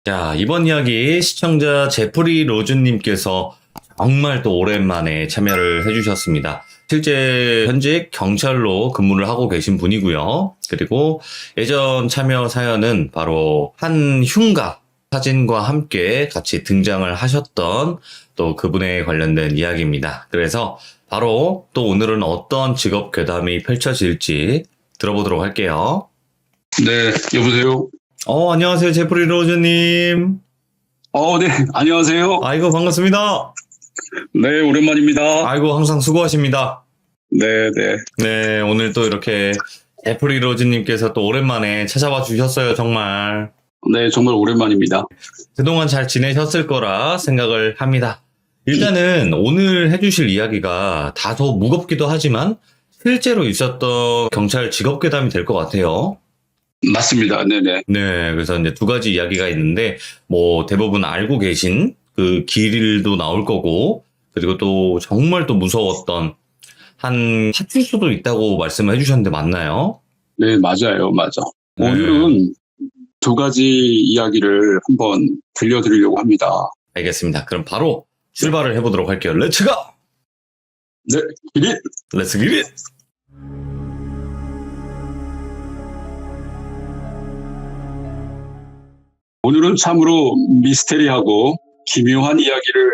자, 이번 이야기 시청자 제프리 로즈님께서 정말 또 오랜만에 참여를 해주셨습니다. 실제 현직 경찰로 근무를 하고 계신 분이고요. 그리고 예전 참여 사연은 바로 한 흉가 사진과 함께 같이 등장을 하셨던 또 그분에 관련된 이야기입니다. 그래서 바로 또 오늘은 어떤 직업 괴담이 펼쳐질지 들어보도록 할게요. 네, 여보세요? 안녕하세요. 제프리 로즈님. 네, 안녕하세요. 아이고, 반갑습니다. 네, 오랜만입니다. 아이고, 항상 수고하십니다. 네, 네. 네, 오늘 또 이렇게 제프리 로즈님께서 또 오랜만에 찾아와 주셨어요, 정말. 네, 정말 오랜만입니다. 그동안 잘 지내셨을 거라 생각을 합니다. 일단은 오늘 해주실 이야기가 다소 무겁기도 하지만 실제로 있었던 경찰 직업괴담이 될 것 같아요. 맞습니다. 네네. 네, 그래서 이제 두 가지 이야기가 있는데, 뭐, 대부분 알고 계신 그 길도 나올 거고, 그리고 또 정말 또 무서웠던 한 파출소도 있다고 말씀을 해주셨는데 맞나요? 네, 맞아요. 맞아. 네. 오늘은 두 가지 이야기를 한번 들려드리려고 합니다. 알겠습니다. 그럼 바로 출발을 해보도록 할게요. 렛츠 고! 네, 기릿! 렛츠 기릿! 오늘은 참으로 미스테리하고 기묘한 이야기를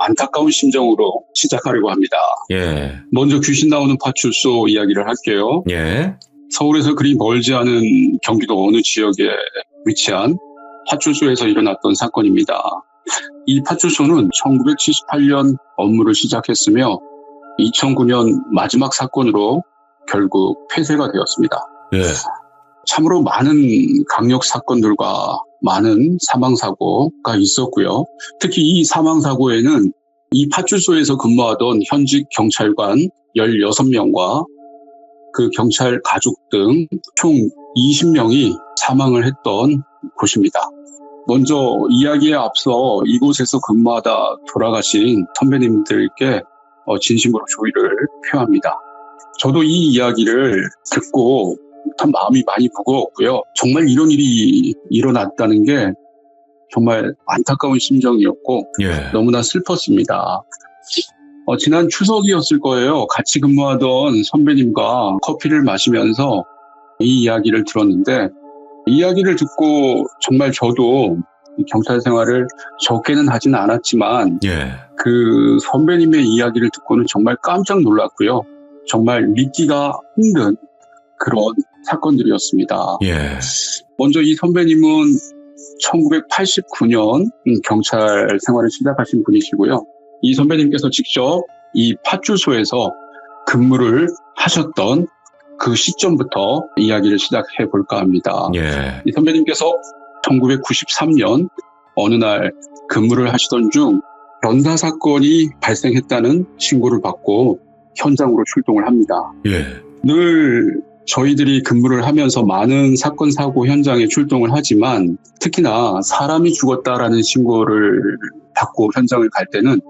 안타까운 심정으로 시작하려고 합니다. 예, 먼저 귀신 나오는 파출소 이야기를 할게요. 예, 서울에서 그리 멀지 않은 경기도 어느 지역에 위치한 파출소에서 일어났던 사건입니다. 이 파출소는 1978년 업무를 시작했으며 2009년 마지막 사건으로 결국 폐쇄가 되었습니다. 예, 참으로 많은 강력 사건들과 많은 사망사고가 있었고요. 특히 이 사망사고에는 이 파출소에서 근무하던 현직 경찰관 16명과 그 경찰 가족 등 총 20명이 사망을 했던 곳입니다. 먼저 이야기에 앞서 이곳에서 근무하다 돌아가신 선배님들께 진심으로 조의를 표합니다. 저도 이 이야기를 듣고 참 마음이 많이 무거웠고요. 정말 이런 일이 일어났다는 게 정말 안타까운 심정이었고 예, 너무나 슬펐습니다. 지난 추석이었을 거예요. 같이 근무하던 선배님과 커피를 마시면서 이 이야기를 들었는데 이 이야기를 듣고 정말 저도 경찰 생활을 적게는 하지는 않았지만 예, 그 선배님의 이야기를 듣고는 정말 깜짝 놀랐고요. 정말 믿기가 힘든 그런 사건들이었습니다. 예, 먼저 이 선배님은 1989년 경찰 생활을 시작하신 분이시고요. 이 선배님께서 직접 이 파출소에서 근무를 하셨던 그 시점부터 이야기를 시작해 볼까 합니다. 예, 이 선배님께서 1993년 어느 날 근무를 하시던 중 변사 사건이 발생했다는 신고를 받고 현장으로 출동을 합니다. 예, 늘 저희들이 근무를 하면서 많은 사건 사고 현장에 출동을 하지만 특히나 사람이 죽었다라는 신고를 받고 현장을 갈 때는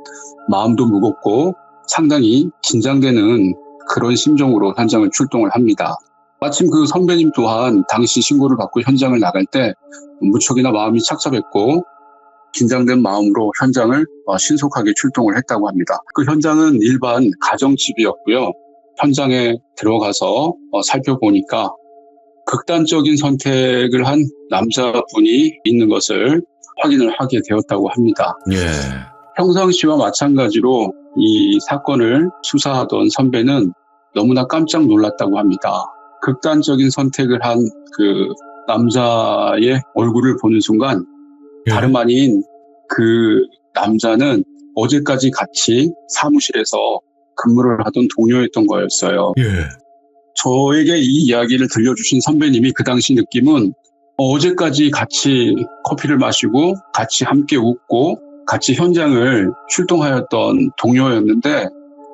마음도 무겁고 상당히 긴장되는 그런 심정으로 현장을 출동을 합니다. 마침 그 선배님 또한 당시 신고를 받고 현장을 나갈 때 무척이나 마음이 착잡했고 긴장된 마음으로 현장을 신속하게 출동을 했다고 합니다. 그 현장은 일반 가정집이었고요. 현장에 들어가서 살펴보니까 극단적인 선택을 한 남자분이 있는 것을 확인을 하게 되었다고 합니다. 예, 평상시와 마찬가지로 이 사건을 수사하던 선배는 너무나 깜짝 놀랐다고 합니다. 극단적인 선택을 한 그 남자의 얼굴을 보는 순간 다름 아닌 그 남자는 어제까지 같이 사무실에서 근무를 하던 동료였던 거였어요. 예, 저에게 이 이야기를 들려주신 선배님이 그 당시 느낌은 어제까지 같이 커피를 마시고 같이 함께 웃고 같이 현장을 출동하였던 동료였는데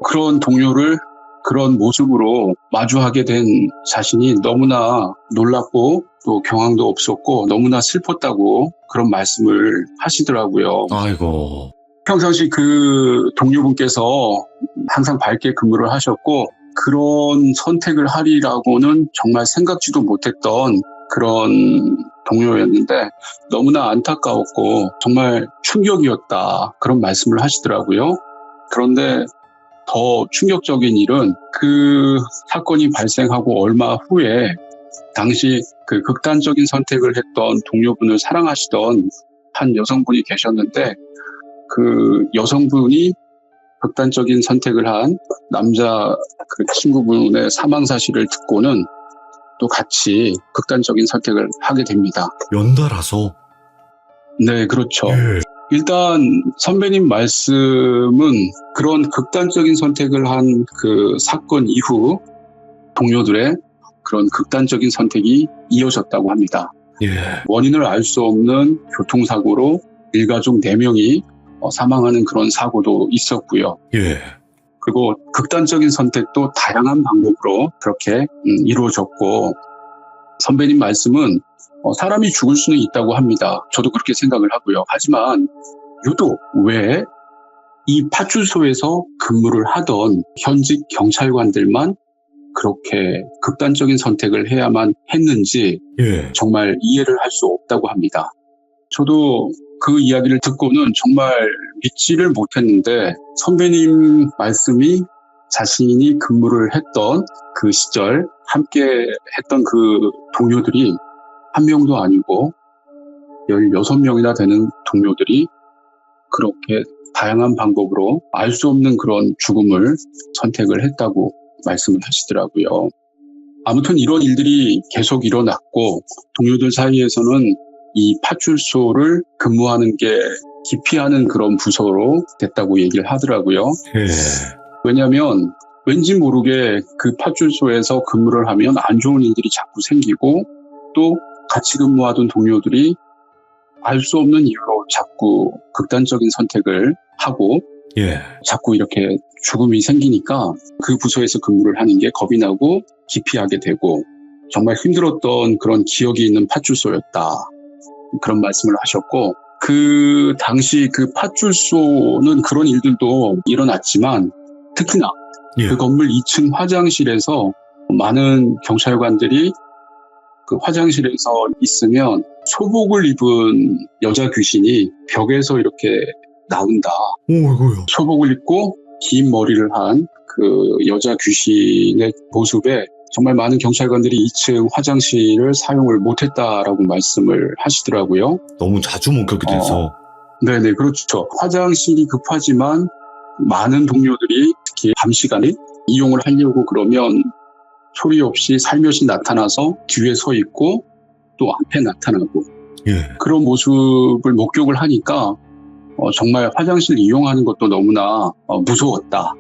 그런 동료를 그런 모습으로 마주하게 된 자신이 너무나 놀랍고 또 경황도 없었고 너무나 슬펐다고 그런 말씀을 하시더라고요. 아이고, 평상시 그 동료분께서 항상 밝게 근무를 하셨고 그런 선택을 하리라고는 정말 생각지도 못했던 그런 동료였는데 너무나 안타까웠고 정말 충격이었다. 그런 말씀을 하시더라고요. 그런데 더 충격적인 일은 그 사건이 발생하고 얼마 후에 당시 그 극단적인 선택을 했던 동료분을 사랑하시던 한 여성분이 계셨는데 그 여성분이 극단적인 선택을 한 남자 그 친구분의 사망 사실을 듣고는 또 같이 극단적인 선택을 하게 됩니다. 연달아서. 네, 그렇죠. 예. 일단 선배님 말씀은 그런 극단적인 선택을 한 그 사건 이후 동료들의 그런 극단적인 선택이 이어졌다고 합니다. 예. 원인을 알 수 없는 교통사고로 일가족 4명이 사망하는 그런 사고도 있었고요. 예. 그리고 극단적인 선택도 다양한 방법으로 그렇게 이루어졌고 선배님 말씀은 사람이 죽을 수는 있다고 합니다. 저도 그렇게 생각을 하고요. 하지만 유독 왜 이 파출소에서 근무를 하던 현직 경찰관들만 그렇게 극단적인 선택을 해야만 했는지 예. 정말 이해를 할 수 없다고 합니다. 저도 그 이야기를 듣고는 정말 믿지를 못했는데 선배님 말씀이 자신이 근무를 했던 그 시절 함께 했던 그 동료들이 한 명도 아니고 16명이나 되는 동료들이 그렇게 다양한 방법으로 알 수 없는 그런 죽음을 선택을 했다고 말씀을 하시더라고요. 아무튼 이런 일들이 계속 일어났고 동료들 사이에서는 이 파출소를 근무하는 게 기피하는 그런 부서로 됐다고 얘기를 하더라고요. 예. 왜냐하면 왠지 모르게 그 파출소에서 근무를 하면 안 좋은 일들이 자꾸 생기고 또 같이 근무하던 동료들이 알 수 없는 이유로 자꾸 극단적인 선택을 하고 예. 자꾸 이렇게 죽음이 생기니까 그 부서에서 근무를 하는 게 겁이 나고 기피하게 되고 정말 힘들었던 그런 기억이 있는 파출소였다. 그런 말씀을 하셨고 그 당시 그 파출소는 그런 일들도 일어났지만 특히나 예. 그 건물 2층 화장실에서 많은 경찰관들이 그 화장실에서 있으면 소복을 입은 여자 귀신이 벽에서 이렇게 나온다. 오이고요. 소복을 입고 긴 머리를 한 그 여자 귀신의 모습에 정말 많은 경찰관들이 2층 화장실을 사용을 못했다라고 말씀을 하시더라고요. 너무 자주 목격이 돼서. 네네, 그렇죠. 화장실이 급하지만 많은 동료들이 특히 밤 시간에 이용을 하려고 그러면 소리 없이 살며시 나타나서 뒤에 서 있고 또 앞에 나타나고 예. 그런 모습을 목격을 하니까 정말 화장실 이용하는 것도 너무나 무서웠다.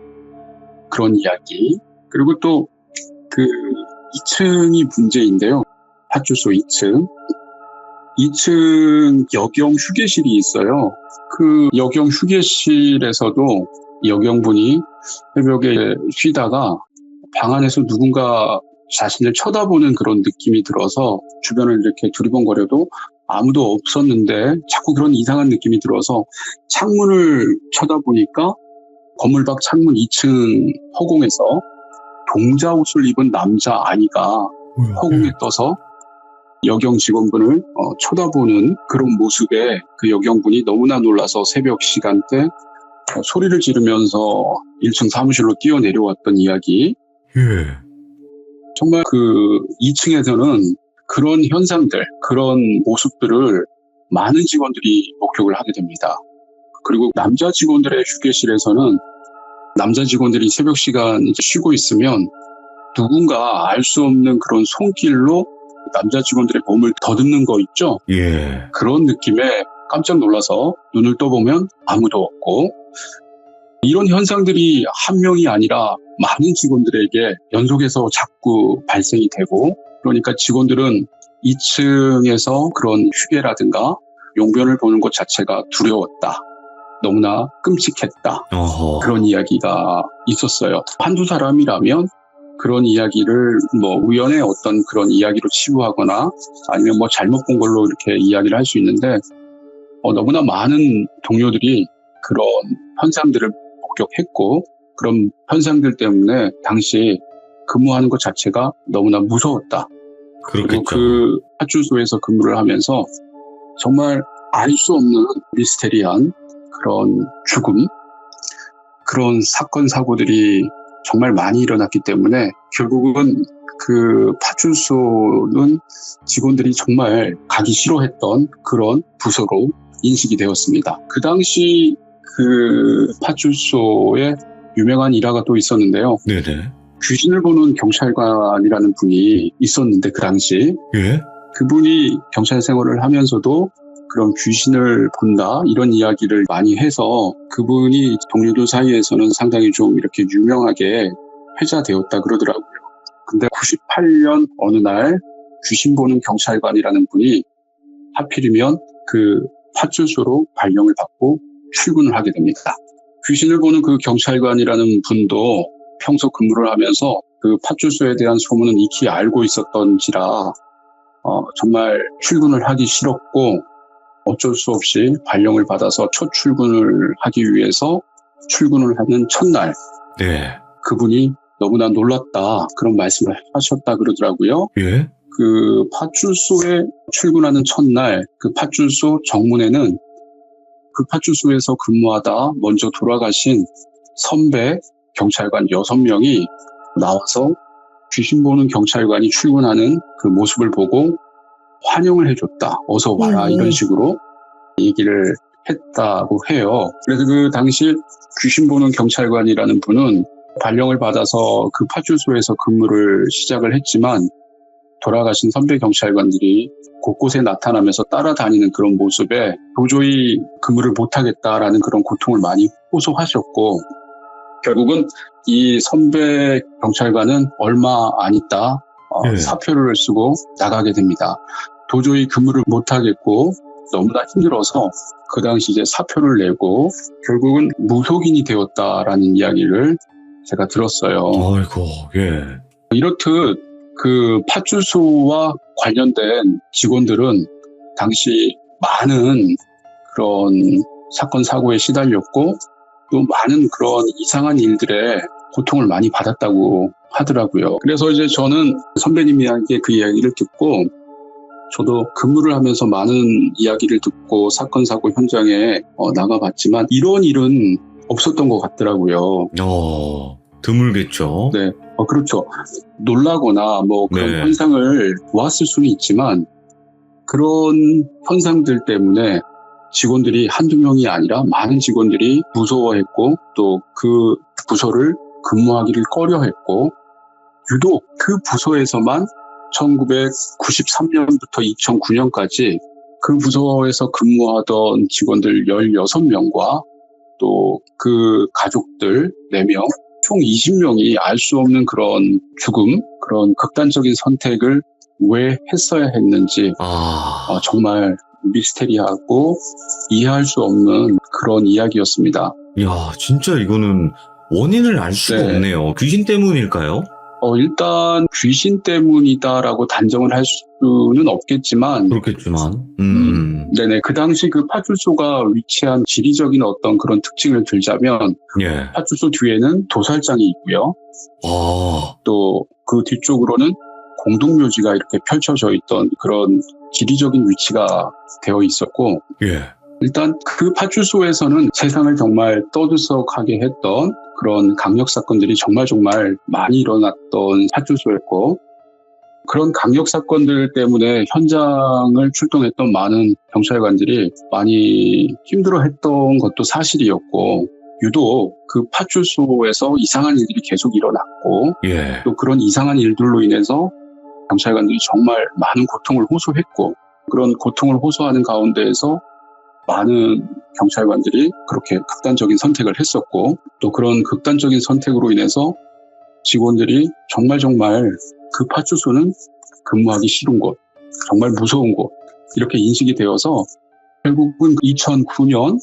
그런 이야기. 그리고 또 그 2층이 문제인데요. 파출소 2층. 2층 여경 휴게실이 있어요. 그 여경 휴게실에서도 여경분이 새벽에 쉬다가 방 안에서 누군가 자신을 쳐다보는 그런 느낌이 들어서 주변을 이렇게 두리번거려도 아무도 없었는데 자꾸 그런 이상한 느낌이 들어서 창문을 쳐다보니까 건물 밖 창문 2층 허공에서 동자 옷을 입은 남자 아이가 허공에 떠서 여경 직원분을 쳐다보는 그런 모습에 그 여경분이 너무나 놀라서 새벽 시간대 소리를 지르면서 1층 사무실로 뛰어내려왔던 이야기. 예. 정말 그 2층에서는 그런 현상들, 그런 모습들을 많은 직원들이 목격을 하게 됩니다. 그리고 남자 직원들의 휴게실에서는 남자 직원들이 새벽 시간 이제 쉬고 있으면 누군가 알 수 없는 그런 손길로 남자 직원들의 몸을 더듬는 거 있죠? 예. 그런 느낌에 깜짝 놀라서 눈을 떠보면 아무도 없고 이런 현상들이 한 명이 아니라 많은 직원들에게 연속해서 자꾸 발생이 되고 그러니까 직원들은 2층에서 그런 휴게라든가 용변을 보는 것 자체가 두려웠다. 너무나 끔찍했다. 어허. 그런 이야기가 있었어요. 한두 사람이라면 그런 이야기를 뭐 우연의 어떤 그런 이야기로 치부하거나 아니면 뭐 잘못 본 걸로 이렇게 이야기를 할 수 있는데 너무나 많은 동료들이 그런 현상들을 목격했고 그런 현상들 때문에 당시 근무하는 것 자체가 너무나 무서웠다. 그리고 그렇겠죠. 그 파출소에서 근무를 하면서 정말 알 수 없는 미스테리한 그런 죽음, 그런 사건, 사고들이 정말 많이 일어났기 때문에 결국은 그 파출소는 직원들이 정말 가기 싫어했던 그런 부서로 인식이 되었습니다. 그 당시 그 파출소에 유명한 일화가 또 있었는데요. 네네. 귀신을 보는 경찰관이라는 분이 있었는데 그 당시 예? 그분이 경찰 생활을 하면서도 그런 귀신을 본다 이런 이야기를 많이 해서 그분이 동료들 사이에서는 상당히 좀 이렇게 유명하게 회자되었다 그러더라고요. 근데 98년 어느 날 귀신 보는 경찰관이라는 분이 하필이면 그 파출소로 발령을 받고 출근을 하게 됩니다. 귀신을 보는 그 경찰관이라는 분도 평소 근무를 하면서 그 파출소에 대한 소문은 익히 알고 있었던지라 정말 출근을 하기 싫었고 어쩔 수 없이 발령을 받아서 첫 출근을 하기 위해서 출근을 하는 첫날 네. 그분이 너무나 놀랐다 그런 말씀을 하셨다 그러더라고요. 예? 그 파출소에 출근하는 첫날 그 파출소 정문에는 그 파출소에서 근무하다 먼저 돌아가신 선배 경찰관 6명이 나와서 귀신 보는 경찰관이 출근하는 그 모습을 보고 환영을 해줬다. 어서 와라. 이런 식으로 얘기를 했다고 해요. 그래서 그 당시 귀신 보는 경찰관이라는 분은 발령을 받아서 그 파출소에서 근무를 시작을 했지만 돌아가신 선배 경찰관들이 곳곳에 나타나면서 따라다니는 그런 모습에 도저히 근무를 못하겠다라는 그런 고통을 많이 호소하셨고 결국은 이 선배 경찰관은 얼마 안 있다 네. 사표를 쓰고 나가게 됩니다. 도저히 근무를 못하겠고 너무나 힘들어서 그 당시 이제 사표를 내고 결국은 무속인이 되었다라는 이야기를 제가 들었어요. 아이고, 예. 이렇듯 그 파출소와 관련된 직원들은 당시 많은 그런 사건 사고에 시달렸고 또 많은 그런 이상한 일들에 고통을 많이 받았다고 하더라고요. 그래서 이제 저는 선배님 이야기에 그 이야기를 듣고 저도 근무를 하면서 많은 이야기를 듣고 사건 사고 현장에 나가봤지만 이런 일은 없었던 것 같더라고요. 드물겠죠. 네, 그렇죠. 놀라거나 뭐 그런 네. 현상을 보았을 수는 있지만 그런 현상들 때문에 직원들이 한두 명이 아니라 많은 직원들이 무서워했고 또 그 부서를 근무하기를 꺼려했고 유독 그 부서에서만 1993년부터 2009년까지 그 부서에서 근무하던 직원들 16명과 또 그 가족들 4명, 총 20명이 알 수 없는 그런 죽음, 그런 극단적인 선택을 왜 했어야 했는지 정말 미스테리하고 이해할 수 없는 그런 이야기였습니다. 야, 진짜 이거는 원인을 알 수가 네. 없네요. 귀신 때문일까요? 일단 귀신 때문이다라고 단정을 할 수는 없겠지만 그렇겠지만, 네네. 그 당시 그 파출소가 위치한 지리적인 어떤 그런 특징을 들자면 예. 파출소 뒤에는 도살장이 있고요. 또 그 뒤쪽으로는 공동묘지가 이렇게 펼쳐져 있던 그런 지리적인 위치가 되어 있었고 예. 일단 그 파출소에서는 세상을 정말 떠들썩하게 했던 그런 강력 사건들이 정말 많이 일어났던 파출소였고 그런 강력 사건들 때문에 현장을 출동했던 많은 경찰관들이 많이 힘들어했던 것도 사실이었고 유독 그 파출소에서 이상한 일들이 계속 일어났고 예. 또 그런 이상한 일들로 인해서 경찰관들이 정말 많은 고통을 호소했고 그런 고통을 호소하는 가운데에서 많은 경찰관들이 그렇게 극단적인 선택을 했었고 또 그런 극단적인 선택으로 인해서 직원들이 정말 그 파출소는 근무하기 싫은 곳, 정말 무서운 곳 이렇게 인식이 되어서 결국은 2009년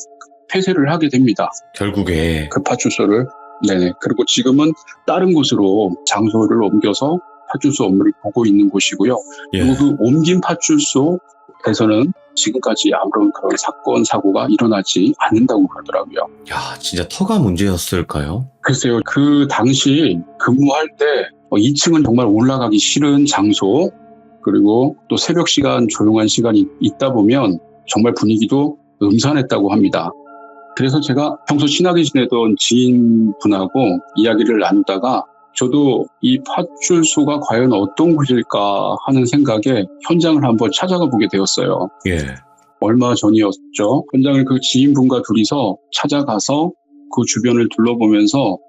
폐쇄를 하게 됩니다. 결국에 그 파출소를. 네네. 그리고 지금은 다른 곳으로 장소를 옮겨서 파출소 업무를 보고 있는 곳이고요. 예. 그리고 그 옮긴 파출소에서는 지금까지 아무런 그런 사건, 사고가 일어나지 않는다고 그러더라고요. 야, 진짜 터가 문제였을까요? 글쎄요, 그 당시 근무할 때 2층은 정말 올라가기 싫은 장소, 그리고 또 새벽 시간 조용한 시간이 있다 보면 정말 분위기도 음산했다고 합니다. 그래서 제가 평소 친하게 지내던 지인분하고 이야기를 나누다가 저도 이 파출소가 과연 어떤 곳일까 하는 생각에 현장을 한번 찾아가 보게 되었어요. 예. 얼마 전이었죠. 현장을 그 지인분과 둘이서 찾아가서 그 주변을 둘러보면서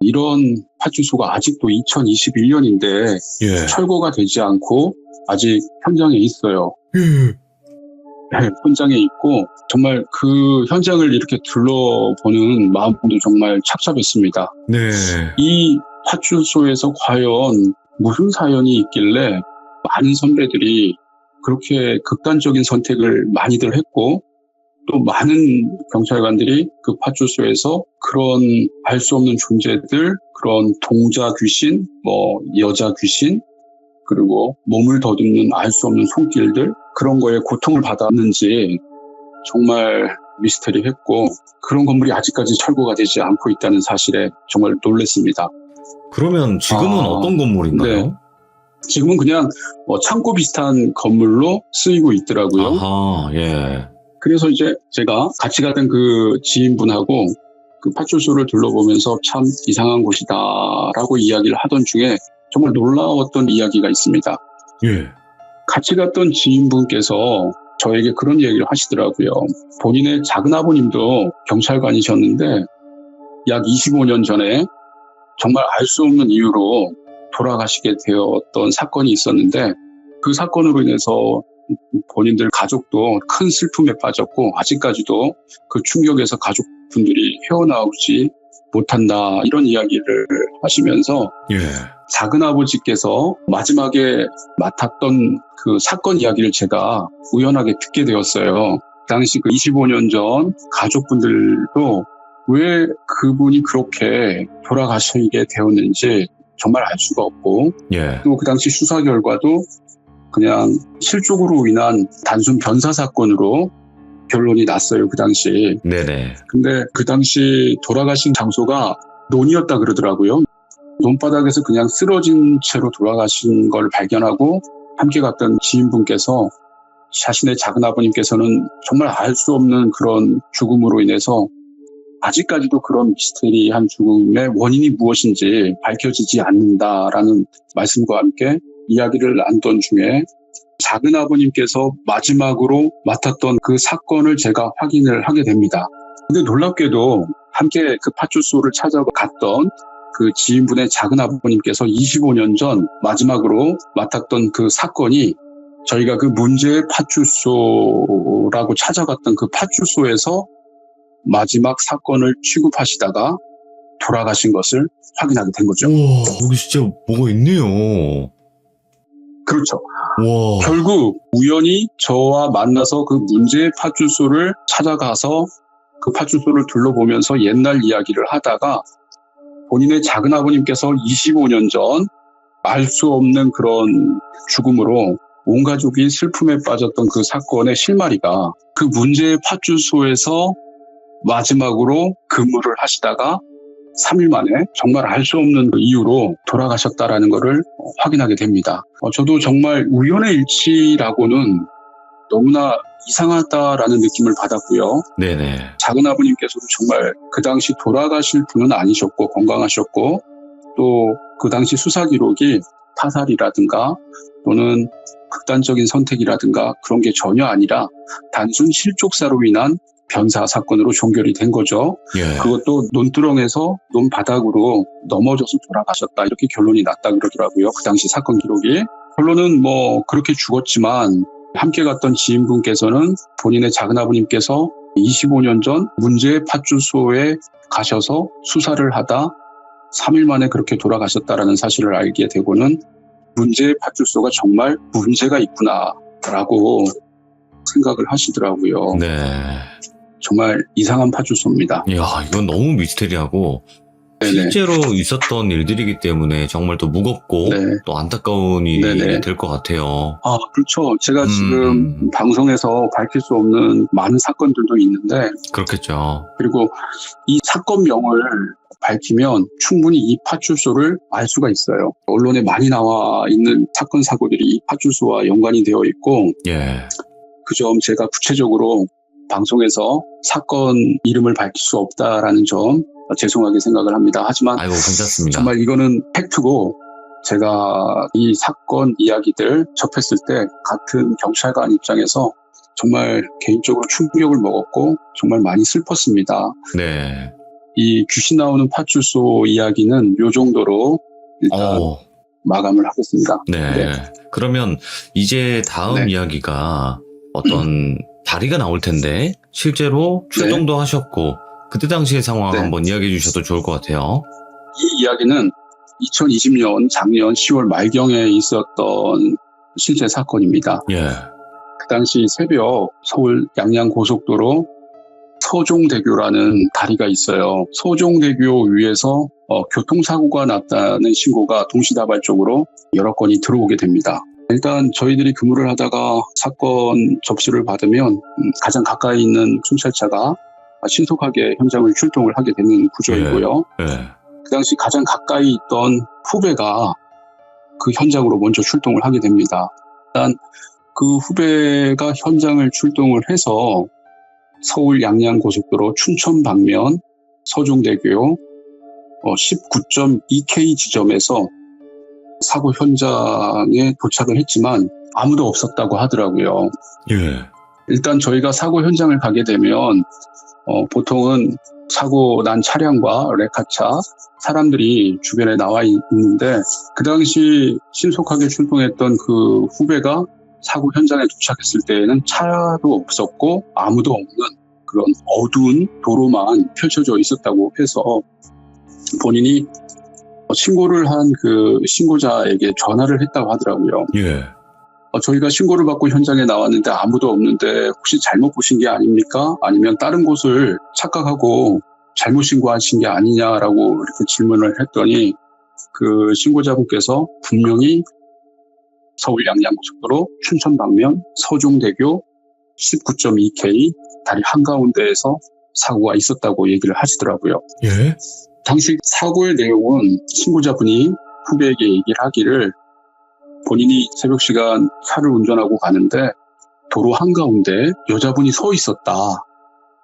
이런 파출소가 아직도 2021년인데 예. 철거가 되지 않고 아직 현장에 있어요. 네, 현장에 있고 정말 그 현장을 이렇게 둘러보는 마음도 정말 착잡했습니다. 네. 이 파출소에서 과연 무슨 사연이 있길래 많은 선배들이 그렇게 극단적인 선택을 많이들 했고 또 많은 경찰관들이 그 파출소에서 그런 알 수 없는 존재들, 그런 동자 귀신, 여자 귀신, 그리고 몸을 더듬는 알 수 없는 손길들 그런 거에 고통을 받았는지 정말 미스터리했고 그런 건물이 아직까지 철거가 되지 않고 있다는 사실에 정말 놀랐습니다. 그러면 지금은 어떤 건물인가요? 네. 지금은 그냥 창고 비슷한 건물로 쓰이고 있더라고요. 아하, 예. 그래서 이제 제가 같이 가던 그 지인분하고 그 파출소를 둘러보면서 참 이상한 곳이다라고 이야기를 하던 중에 정말 놀라웠던 이야기가 있습니다. 예. 같이 갔던 지인분께서 저에게 그런 얘기를 하시더라고요. 본인의 작은아버님도 경찰관이셨는데 약 25년 전에 정말 알 수 없는 이유로 돌아가시게 되었던 사건이 있었는데 그 사건으로 인해서 본인들 가족도 큰 슬픔에 빠졌고 아직까지도 그 충격에서 가족분들이 헤어나오지 못한다 이런 이야기를 하시면서 예. 작은아버지께서 마지막에 맡았던 그 사건 이야기를 제가 우연하게 듣게 되었어요. 당시 그 25년 전 가족분들도 왜 그분이 그렇게 돌아가시게 되었는지 정말 알 수가 없고 예. 또 그 당시 수사 결과도 그냥 실족으로 인한 단순 변사 사건으로 결론이 났어요. 그 당시. 네네. 근데 그 당시 돌아가신 장소가 논이었다 그러더라고요. 논바닥에서 그냥 쓰러진 채로 돌아가신 걸 발견하고 함께 갔던 지인분께서 자신의 작은아버님께서는 정말 알 수 없는 그런 죽음으로 인해서 아직까지도 그런 미스테리한 죽음의 원인이 무엇인지 밝혀지지 않는다라는 말씀과 함께 이야기를 나누던 중에 작은아버님께서 마지막으로 맡았던 그 사건을 제가 확인을 하게 됩니다. 근데 놀랍게도 함께 그 파출소를 찾아갔던 그 지인분의 작은아버님께서 25년 전 마지막으로 맡았던 그 사건이 저희가 그 문제의 파출소라고 찾아갔던 그 파출소에서 마지막 사건을 취급하시다가 돌아가신 것을 확인하게 된 거죠. 우와, 여기 진짜 뭐가 있네요. 그렇죠. 와. 결국 우연히 저와 만나서 그 문제의 파출소를 찾아가서 그 파출소를 둘러보면서 옛날 이야기를 하다가 본인의 작은아버님께서 25년 전 알 수 없는 그런 죽음으로 온 가족이 슬픔에 빠졌던 그 사건의 실마리가 그 문제의 파출소에서 마지막으로 근무를 하시다가 3일 만에 정말 알 수 없는 이유로 돌아가셨다라는 것을 확인하게 됩니다. 저도 정말 우연의 일치라고는 너무나 이상하다라는 느낌을 받았고요. 네네. 작은아버님께서도 정말 그 당시 돌아가실 분은 아니셨고 건강하셨고 또 그 당시 수사 기록이 타살이라든가 또는 극단적인 선택이라든가 그런 게 전혀 아니라 단순 실족사로 인한 변사 사건으로 종결이 된 거죠. 예. 그것도 논두렁에서 논바닥으로 넘어져서 돌아가셨다 이렇게 결론이 났다 그러더라고요. 그 당시 사건 기록이. 결론은 그렇게 죽었지만 함께 갔던 지인분께서는 본인의 작은아버님께서 25년 전 문제의 파출소에 가셔서 수사를 하다 3일 만에 그렇게 돌아가셨다라는 사실을 알게 되고는 문제의 파출소가 정말 문제가 있구나라고 생각을 하시더라고요. 네. 정말 이상한 파출소입니다. 이야, 이건 너무 미스테리하고 네네. 실제로 있었던 일들이기 때문에 정말 또 무겁고 네. 또 안타까운 일이 네네. 될 것 같아요. 아, 그렇죠. 제가 지금 방송에서 밝힐 수 없는 많은 사건들도 있는데, 그렇겠죠. 그리고 이 사건명을 밝히면 충분히 이 파출소를 알 수가 있어요. 언론에 많이 나와 있는 사건, 사고들이 이 파출소와 연관이 되어 있고, 예. 그 점 제가 구체적으로 방송에서 사건 이름을 밝힐 수 없다라는 점 죄송하게 생각을 합니다. 하지만 아이고, 괜찮습니다. 정말 이거는 팩트고, 제가 이 사건 이야기들 접했을 때 같은 경찰관 입장에서 정말 개인적으로 충격을 먹었고 정말 많이 슬펐습니다. 네. 이 귀신 나오는 파출소 이야기는 요 정도로 일단 마감을 하겠습니다. 네. 네. 그러면 이제 다음 네. 이야기가 어떤 다리가 나올 텐데 실제로 출동도 하셨고 그때 당시의 상황 네. 한번 이야기해 주셔도 좋을 것 같아요. 이 이야기는 2020년 작년 10월 말경에 있었던 실제 사건입니다. 예. 그 당시 새벽 서울 양양고속도로 서종대교라는 다리가 있어요. 서종대교 위에서 교통사고가 났다는 신고가 동시다발적으로 여러 건이 들어오게 됩니다. 일단 저희들이 근무를 하다가 사건 접수를 받으면 가장 가까이 있는 순찰차가 신속하게 현장을 출동을 하게 되는 구조이고요. 예. 그 당시 가장 가까이 있던 후배가 그 현장으로 먼저 출동을 하게 됩니다. 일단 그 후배가 현장을 출동을 해서 서울 양양고속도로 춘천 방면 서종대교 19.2K 지점에서 사고 현장에 도착을 했지만 아무도 없었다고 하더라고요. 예. 일단 저희가 사고 현장을 가게 되면 보통은 사고 난 차량과 레카차, 사람들이 주변에 나와 있는데 그 당시 신속하게 출동했던 그 후배가 사고 현장에 도착했을 때에는 차도 없었고 아무도 없는 그런 어두운 도로만 펼쳐져 있었다고 해서 본인이 신고를 한 그 신고자에게 전화를 했다고 하더라고요. 예. 저희가 신고를 받고 현장에 나왔는데 아무도 없는데 혹시 잘못 보신 게 아닙니까? 아니면 다른 곳을 착각하고 잘못 신고하신 게 아니냐라고 이렇게 질문을 했더니 그 신고자분께서 분명히 서울 양양고속도로 춘천 방면 서종대교 19.2K 다리 한가운데에서 사고가 있었다고 얘기를 하시더라고요. 예. 당시 사고의 내용은 신고자분이 후배에게 얘기를 하기를 본인이 새벽 시간 차를 운전하고 가는데 도로 한가운데 여자분이 서 있었다.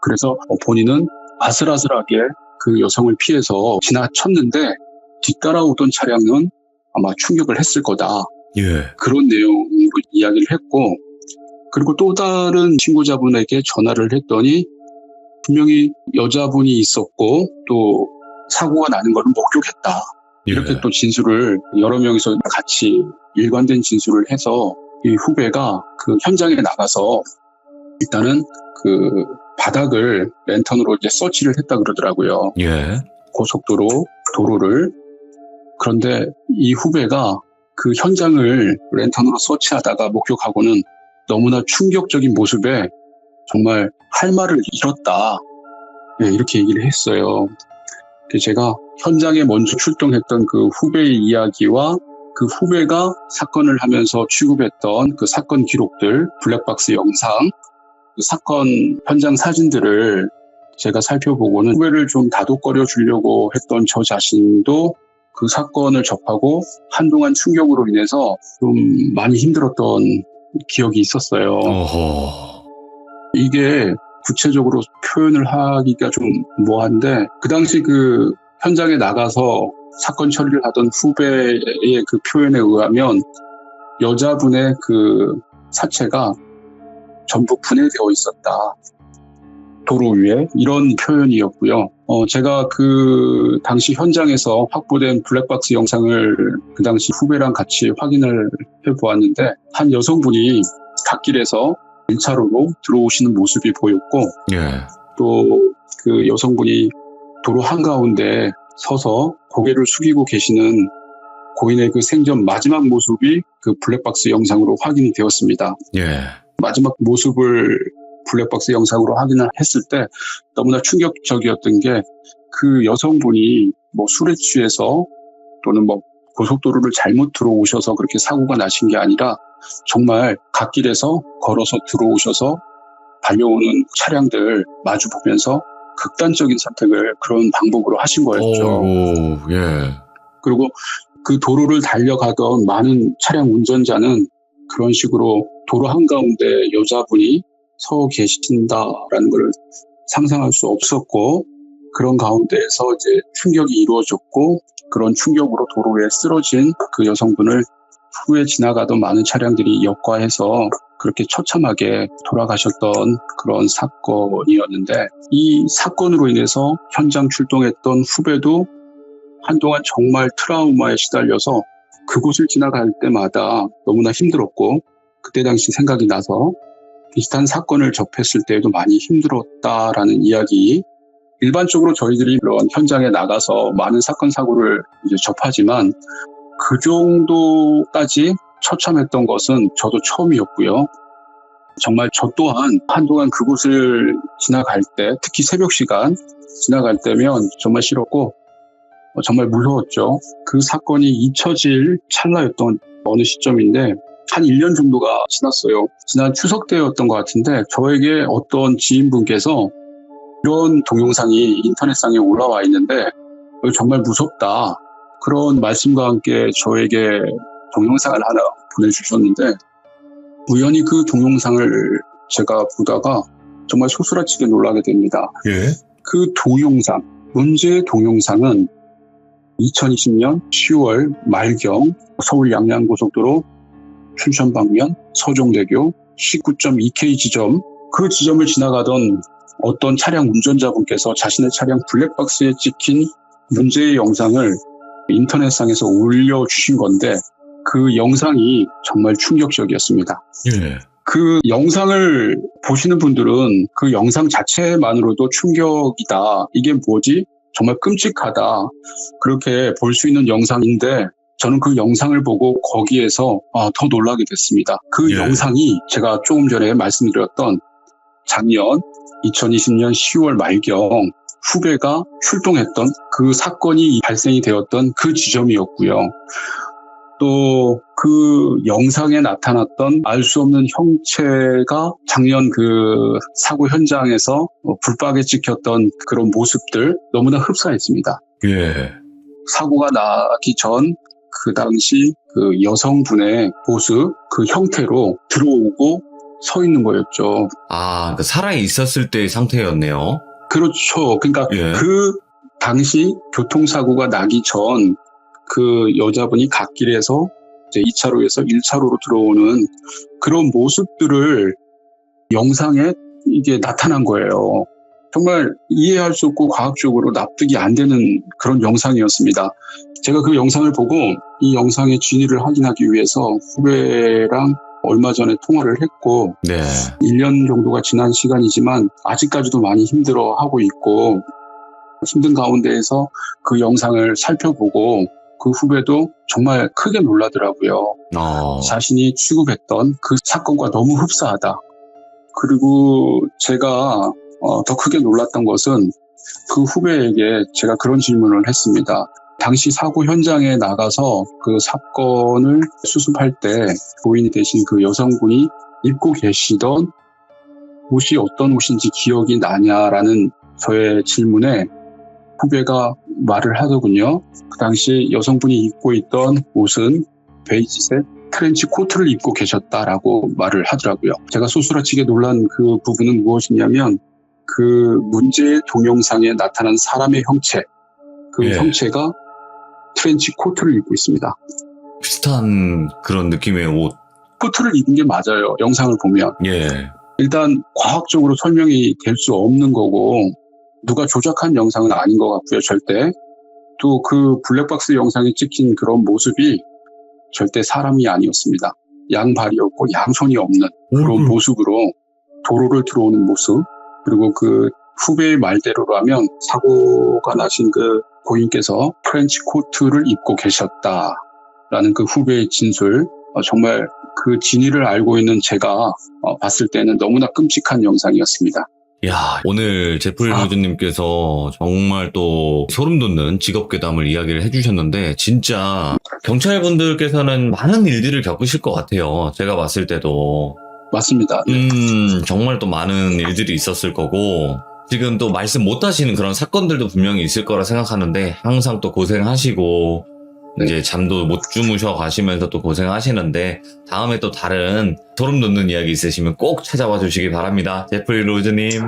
그래서 본인은 아슬아슬하게 그 여성을 피해서 지나쳤는데 뒤따라오던 차량은 아마 충격을 했을 거다. 예. 그런 내용으로 이야기를 했고, 그리고 또 다른 신고자분에게 전화를 했더니 분명히 여자분이 있었고 또 사고가 나는 것을 목격했다. 이렇게 또 진술을 여러 명이서 같이 일관된 진술을 해서 이 후배가 그 현장에 나가서 일단은 그 바닥을 랜턴으로 이제 서치를 했다 그러더라고요. 예. 도로를. 그런데 이 후배가 그 현장을 랜턴으로 서치하다가 목격하고는 너무나 충격적인 모습에 정말 할 말을 잃었다. 네, 이렇게 얘기를 했어요. 제가 현장에 먼저 출동했던 그 후배의 이야기와 그 후배가 사건을 하면서 취급했던 그 사건 기록들, 블랙박스 영상, 그 사건 현장 사진들을 제가 살펴보고는 후배를 좀 다독거려 주려고 했던 저 자신도 그 사건을 접하고 한동안 충격으로 인해서 좀 많이 힘들었던 기억이 있었어요. 어허. 이게 구체적으로 표현을 하기가 좀 뭐한데 그 당시 그 현장에 나가서 사건 처리를 하던 후배의 그 표현에 의하면 여자분의 그 사체가 전부 분해되어 있었다. 도로 위에 이런 표현이었고요. 제가 그 당시 현장에서 확보된 블랙박스 영상을 그 당시 후배랑 같이 확인을 해보았는데 한 여성분이 갓길에서 1차로로 들어오시는 모습이 보였고 예. 또 그 여성분이 도로 한가운데 서서 고개를 숙이고 계시는 고인의 그 생전 마지막 모습이 그 블랙박스 영상으로 확인이 되었습니다. 예. 마지막 모습을 블랙박스 영상으로 확인을 했을 때 너무나 충격적이었던 게 그 여성분이 뭐 술에 취해서 또는 뭐 고속도로를 잘못 들어오셔서 그렇게 사고가 나신 게 아니라 정말 갓길에서 걸어서 들어오셔서 달려오는 차량들 마주 보면서 극단적인 선택을 그런 방법으로 하신 거였죠. 어이구, 예. 그리고 그 도로를 달려가던 많은 차량 운전자는 그런 식으로 도로 한가운데 여자분이 서 계신다라는 걸 상상할 수 없었고, 그런 가운데에서 이제 충격이 이루어졌고, 그런 충격으로 도로에 쓰러진 그 여성분을 후에 지나가던 많은 차량들이 역과해서 그렇게 처참하게 돌아가셨던 그런 사건이었는데, 이 사건으로 인해서 현장 출동했던 후배도 한동안 정말 트라우마에 시달려서 그곳을 지나갈 때마다 너무나 힘들었고, 그때 당시 생각이 나서 비슷한 사건을 접했을 때에도 많이 힘들었다라는 이야기. 일반적으로 저희들이 그런 현장에 나가서 많은 사건 사고를 이제 접하지만 그 정도까지 처참했던 것은 저도 처음이었고요. 정말 저 또한 한동안 그곳을 지나갈 때, 특히 새벽 시간 지나갈 때면 정말 싫었고 정말 무서웠죠. 그 사건이 잊혀질 찰나였던 어느 시점인데 한 1년 정도가 지났어요. 지난 추석 때였던 것 같은데 저에게 어떤 지인분께서 이런 동영상이 인터넷상에 올라와 있는데 정말 무섭다. 그런 말씀과 함께 저에게 동영상을 하나 보내주셨는데 우연히 그 동영상을 제가 보다가 정말 소스라치게 놀라게 됩니다. 예. 그 동영상, 문제의 동영상은 2020년 10월 말경 서울 양양고속도로 춘천 방면 서종대교 19.2K 지점, 그 지점을 지나가던 어떤 차량 운전자분께서 자신의 차량 블랙박스에 찍힌 문제의 영상을 인터넷상에서 올려주신 건데 그 영상이 정말 충격적이었습니다. 예. 그 영상을 보시는 분들은 그 영상 자체만으로도 충격이다. 이게 뭐지? 정말 끔찍하다. 그렇게 볼 수 있는 영상인데 저는 그 영상을 보고 거기에서 더 놀라게 됐습니다. 그 예. 영상이 제가 조금 전에 말씀드렸던 작년 2020년 10월 말경 후배가 출동했던 그 사건이 발생이 되었던 그 지점이었고요. 또 그 영상에 나타났던 알 수 없는 형체가 작년 그 사고 현장에서 불박에 찍혔던 그런 모습들 너무나 흡사했습니다. 예. 사고가 나기 전 그 당시 그 여성분의 모습, 그 형태로 들어오고 서 있는 거였죠. 아, 그 살아 있었을 때의 상태였네요. 그렇죠. 그러니까 예. 그 당시 교통사고가 나기 전 그 여자분이 갓길에서 이제 2차로에서 1차로로 들어오는 그런 모습들을 영상에 이게 나타난 거예요. 정말 이해할 수 없고 과학적으로 납득이 안 되는 그런 영상이었습니다. 제가 그 영상을 보고 이 영상의 진위를 확인하기 위해서 후배랑 얼마 전에 통화를 했고 네. 1년 정도가 지난 시간이지만 아직까지도 많이 힘들어하고 있고 힘든 가운데에서 그 영상을 살펴보고 그 후배도 정말 크게 놀라더라고요. 자신이 취급했던 그 사건과 너무 흡사하다. 그리고 제가 더 크게 놀랐던 것은 그 후배에게 제가 그런 질문을 했습니다. 당시 사고 현장에 나가서 그 사건을 수습할 때 고인이 되신 그 여성분이 입고 계시던 옷이 어떤 옷인지 기억이 나냐라는 저의 질문에 후배가 말을 하더군요. 그 당시 여성분이 입고 있던 옷은 베이지색 트렌치 코트를 입고 계셨다라고 말을 하더라고요. 제가 소스라치게 놀란 그 부분은 무엇이냐면 그 문제의 동영상에 나타난 사람의 형체, 그 예. 형체가 트렌치 코트를 입고 있습니다. 비슷한 그런 느낌의 옷. 코트를 입은 게 맞아요. 영상을 보면. 예. 일단 과학적으로 설명이 될 수 없는 거고 누가 조작한 영상은 아닌 것 같고요. 절대. 또 그 블랙박스 영상에 찍힌 그런 모습이 절대 사람이 아니었습니다. 양발이었고 양손이 없는 그런 모습으로 도로를 들어오는 모습. 그리고 그 후배의 말대로라면 사고가 나신 그 고인께서 프렌치 코트를 입고 계셨다라는 그 후배의 진술. 정말 그 진위를 알고 있는 제가 봤을 때는 너무나 끔찍한 영상이었습니다. 야, 오늘 제프리 로즈님께서 정말 또 소름 돋는 직업괴담을 이야기를 해주셨는데, 진짜 경찰분들께서는 많은 일들을 겪으실 것 같아요. 제가 봤을 때도. 맞습니다. 네. 정말 또 많은 일들이 있었을 거고, 지금 또 말씀 못 하시는 그런 사건들도 분명히 있을 거라 생각하는데, 항상 또 고생하시고, 네. 이제 잠도 못 주무셔 가시면서 또 고생하시는데, 다음에 또 다른 소름 돋는 이야기 있으시면 꼭 찾아와 주시기 바랍니다. 제프리 로즈님.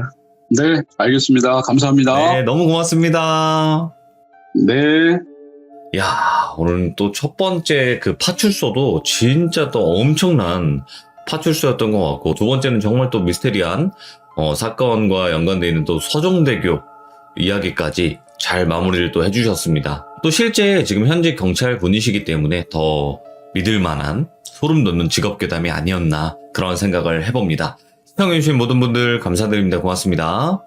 네, 알겠습니다. 감사합니다. 네, 너무 고맙습니다. 네. 야, 오늘 또 첫 번째 그 파출소도 진짜 또 엄청난 파출소였던 것 같고, 두 번째는 정말 또 미스테리한 사건과 연관되어 있는 또 서종대교 이야기까지 잘 마무리를 또 해주셨습니다. 또 실제 지금 현직 경찰 분이시기 때문에 더 믿을 만한 소름 돋는 직업괴담이 아니었나 그런 생각을 해봅니다. 시청해주신 모든 분들 감사드립니다. 고맙습니다.